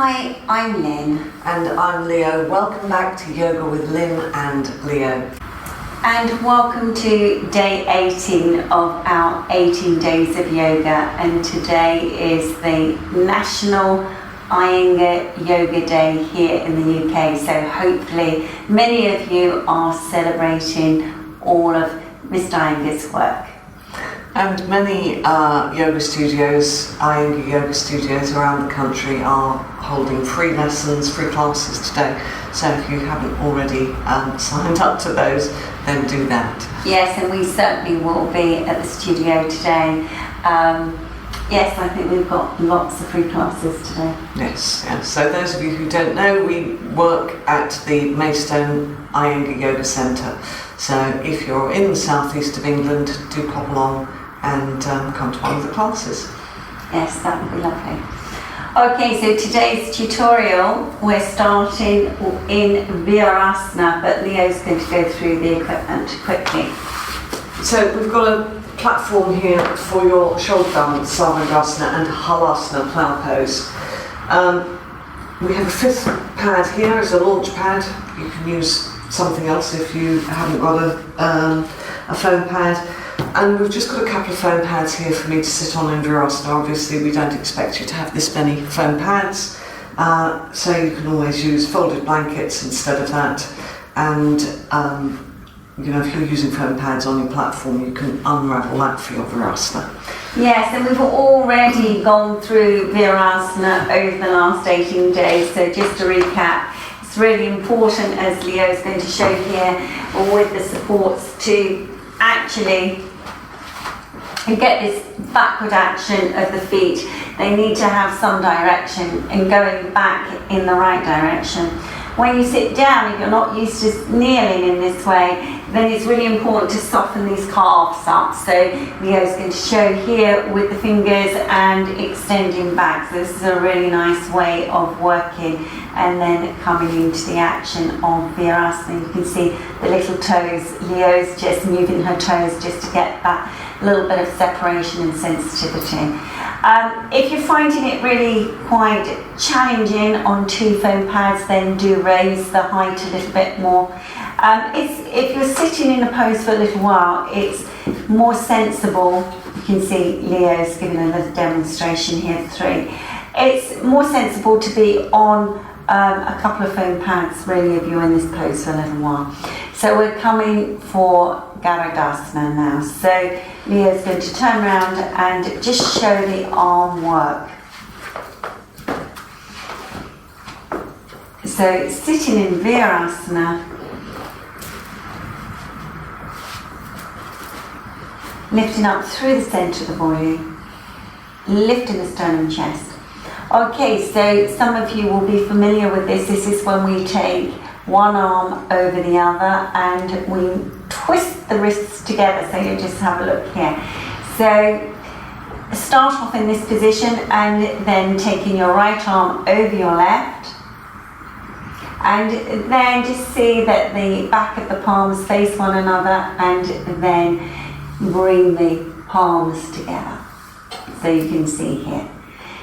Hi, I'm Lynn. And I'm Leo. Welcome back to Yoga with Lynn and Leo. And welcome to day 18 of our 18 days of yoga. And today is the National Iyengar Yoga Day here in the UK. So hopefully many of you are celebrating all of Mr. Iyengar's work. And many yoga studios, Iyengar yoga studios around the country are holding free lessons, free classes today. So if you haven't already signed up to those, then do that. Yes, and we certainly will be at the studio today. Yes, I think we've got lots of free classes today. Yes. So those of you who don't know, we work at the Maidstone Iyengar Yoga Centre. So if you're in the southeast of England, do pop along and come to one of the classes. Yes, that would be lovely. Okay, so today's tutorial, we're starting in Virasana, but Leo's going to go through the equipment quickly. So we've got a platform here for your shoulder balance, Sarvangasana and Halasana Plough pose. We have a fifth pad here as a launch pad. You can use something else if you haven't got a foam pad. And we've just got a couple of foam pads here for me to sit on in Virasana. Obviously we don't expect you to have this many foam pads, so you can always use folded blankets instead of that. And if you're using foam pads on your platform, you can unravel that for your Virasana. Yes, and we've already gone through Virasana over the last 18 days, so just to recap, it's really important, as Leo's going to show here, with the supports, to actually get this backward action of the feet. They need to have some direction and going back in the right direction. When you sit down, if you're not used to kneeling in this way, then it's really important to soften these calves up. So Leo's going to show here with the fingers and extending back. So this is a really nice way of working, and then coming into the action of Virasana. You can see the little toes. Leo's just moving her toes just to get that little bit of separation and sensitivity. If you're finding it really quite challenging on two foam pads, then do raise the height a little bit more. If you're sitting in a pose for a little while, it's more sensible. You can see Leo's giving a little demonstration here, 3. It's more sensible to be on a couple of foam pads, really, if you're in this pose for a little while. So we're coming for Garudasana now. So Leo's going to turn around and just show the arm work. So sitting in Virasana, lifting up through the centre of the body, lifting the sternum chest. Okay, so some of you will be familiar with this. This is when we take one arm over the other and we twist the wrists together. So you just have a look here. So start off in this position and then taking your right arm over your left. And then just see that the back of the palms face one another, and then bring the palms together. So you can see here.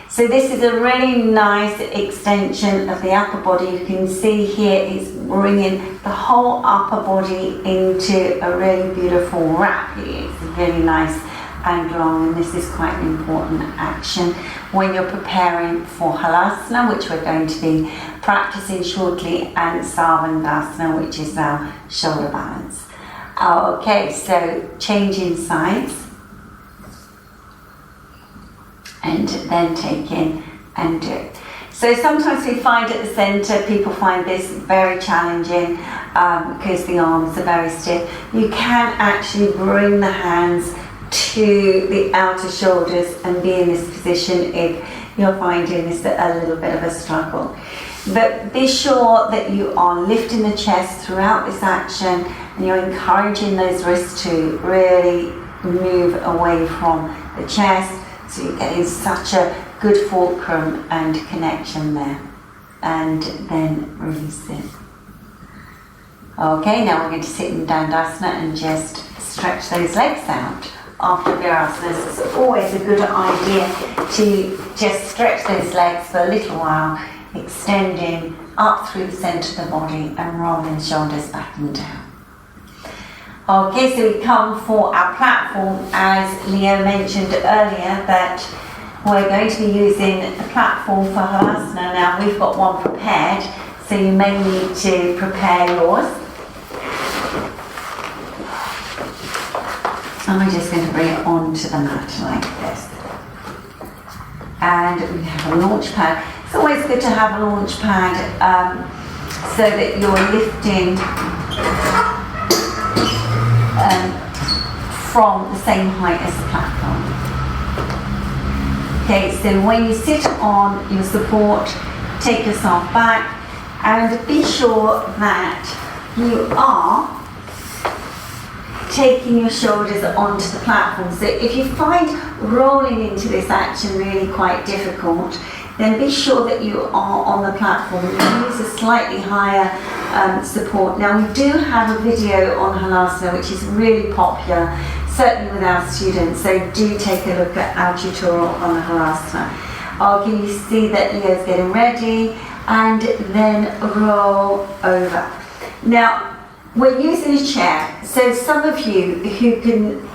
So this is a really nice extension of the upper body. You can see here it's bringing the whole upper body into a really beautiful wrap. It's really nice and long, and this is quite an important action when you're preparing for Halasana, which we're going to be practicing shortly, and Sarvangasana, which is our shoulder balance. Okay, so changing sides. And then take in and do. So sometimes we find at the centre, people find this very challenging because the arms are very stiff. You can actually bring the hands to the outer shoulders and be in this position if you're finding this a little bit of a struggle. But be sure that you are lifting the chest throughout this action, and you're encouraging those wrists to really move away from the chest. So you're getting such a good fulcrum and connection there. And then release it. Okay, now we're going to sit in Dandasana and just stretch those legs out. After Virasana, it's always a good idea to just stretch those legs for a little while extending up through the centre of the body and rolling shoulders back and down. Okay, so we come for our platform, as Leo mentioned earlier, that we're going to be using a platform for Halasana. Now we've got one prepared, so you may need to prepare yours. And we're just going to bring it onto the mat like this. And we have a launch pad. It's always good to have a launch pad so that you're lifting from the same height as the platform. Okay, so when you sit on your support, take yourself back and be sure that you are taking your shoulders onto the platform. So if you find rolling into this action really quite difficult, then be sure that you are on the platform. You can use a slightly higher support. Now we do have a video on Halasana which is really popular, certainly with our students, so do take a look at our tutorial on Halasana. Can you see that Leo's getting ready, and then roll over. Now we're using a chair, so some of you who can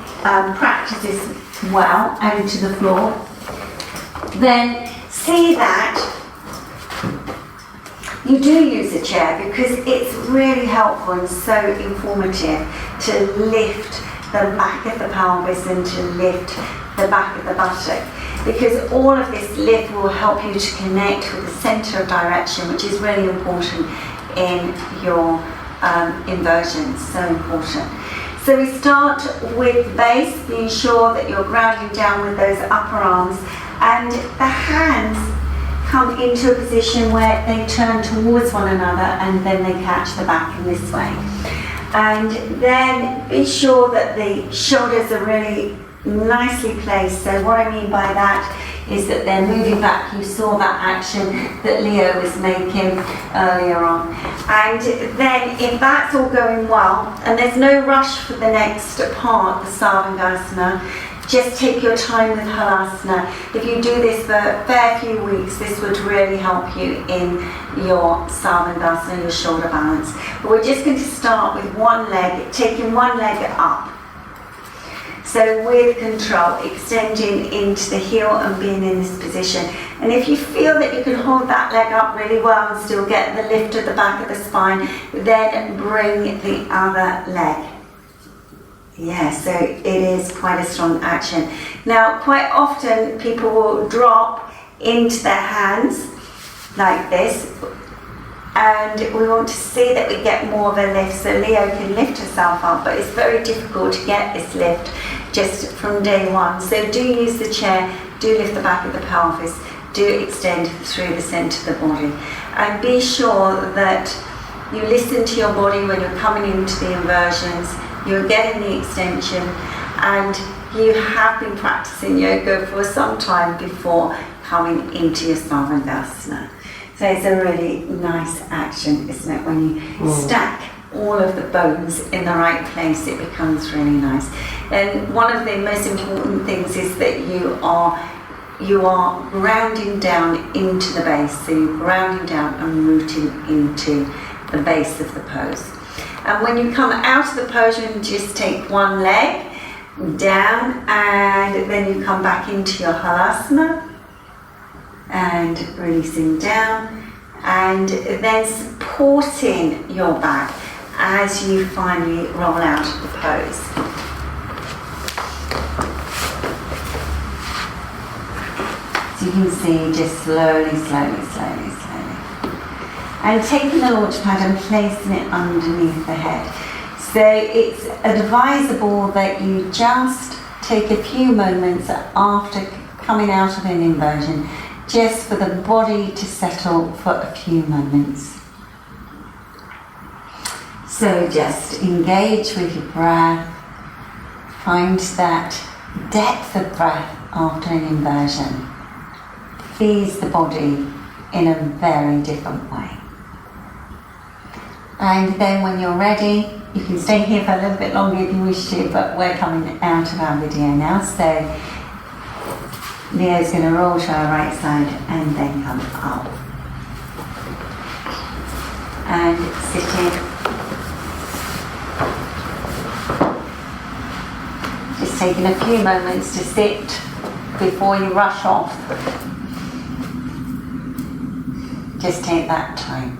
practice this well and to the floor, then see that you do use a chair, because it's really helpful and so informative to lift the back of the pelvis and to lift the back of the buttock, because all of this lift will help you to connect with the centre of direction, which is really important in your inversions, so important. So we start with the base, being sure that you're grounding down with those upper arms, and the hands come into a position where they turn towards one another and then they catch the back in this way. And then be sure that the shoulders are really nicely placed. So what I mean by that is that they're moving back. You saw that action that Leo was making earlier on. And then if that's all going well, and there's no rush for the next part, the Sarvangasana, just take your time with Halasana. If you do this for a fair few weeks, this would really help you in your Sarvangasana, your shoulder balance. But we're just going to start with one leg, taking one leg up. So with control, extending into the heel and being in this position. And if you feel that you can hold that leg up really well and still get the lift at the back of the spine, then bring the other leg. Yeah, so it is quite a strong action. Now, quite often people will drop into their hands like this, and we want to see that we get more of a lift, so Leo can lift herself up, but it's very difficult to get this lift just from day one. So do use the chair, do lift the back of the pelvis, do extend through the centre of the body, and be sure that you listen to your body when you're coming into the inversions. You're getting the extension, and you have been practicing yoga for some time before coming into your Sarvangasana. So it's a really nice action, isn't it? When you stack all of the bones in the right place, it becomes really nice. And one of the most important things is that you are grounding down into the base. So you're grounding down and rooting into the base of the pose. And when you come out of the pose, you just take one leg down, and then you come back into your Halasana and releasing down, and then supporting your back as you finally roll out of the pose. So you can see, just slowly, slowly, slowly, slowly. And taking the launch pad and placing it underneath the head. So it's advisable that you just take a few moments after coming out of an inversion, just for the body to settle for a few moments. So just engage with your breath, find that depth of breath after an inversion. Feeds the body in a very different way. And then when you're ready, you can stay here for a little bit longer if you wish to, but we're coming out of our video now. So Leo's going to roll to our right side and then come up. and sitting. Just taking a few moments to sit before you rush off. Just take that time.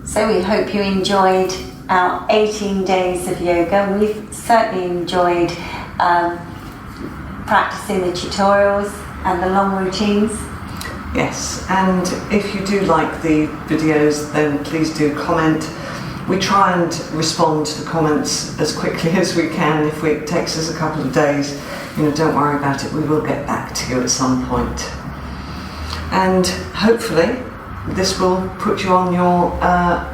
So we hope you enjoyed our 18 days of yoga. We've certainly enjoyed practicing the tutorials and the long routines. Yes, and if you do like the videos, then please do comment. We try and respond to the comments as quickly as we can. If it takes us a couple of days, don't worry about it. We will get back to you at some point. And hopefully this will put you on your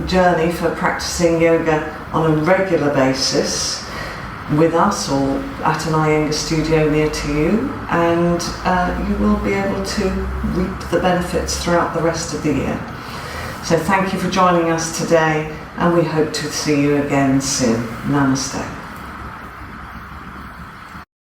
journey for practicing yoga on a regular basis with us or at an Iyengar studio near to you, and you will be able to reap the benefits throughout the rest of the year. So thank you for joining us today, and we hope to see you again soon. Namaste.